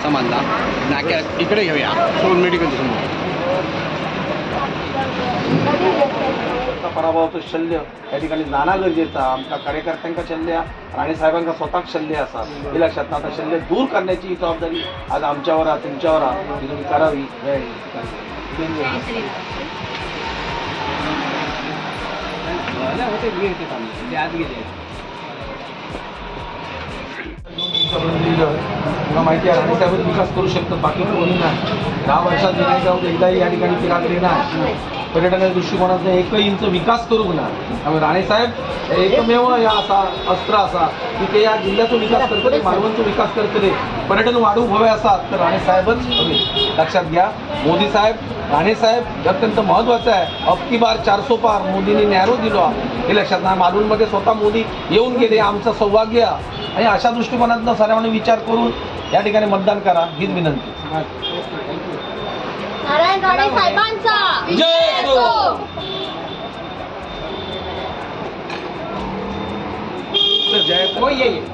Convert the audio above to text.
असा मानला नाक्या इकडे घेऊया सोन मेडिकल समोर पराभवाचं शल्य या ठिकाणी जाणं गरजेचं आमच्या कार्यकर्त्यांका शल्य राणेसाहेबांका स्वतःच शल्य असा हे लक्षात आता शल्य दूर करण्याची जबाबदारी आज आमच्यावर तुमच्यावर ती तुम्ही करावी तुला माहिती आहे राणेसाहेबच विकास करू शकतात बाकी कोणी नाही 10 वर्षात विनायक एकदाही या ठिकाणी फिरागले नाही पर्यटनाच्या दृष्टिकोनातून एकही इंच विकास करू ना त्यामुळे राणेसाहेब एकमेव या असा अस्त्र असा की ते या जिल्ह्याचा विकास करतले मालवणचा विकास करतले पर्यटन वाढू हवे असतात तर राणेसाहेबच हवे लक्षात घ्या मोदी साहेब राणेसाहेब अत्यंत महत्त्वाचं आहे अब की बार 400 पार मोदींनी नॅरो दिलो हे लक्षात नाही मालवणमध्ये स्वतः मोदी येऊन गेले आमचं सौभाग्य आणि अशा दृष्टिकोनातून सर्वांनी विचार करून या ठिकाणी मतदान करा हीच विनंती नारायण राणे साहेबांचा जय हो जय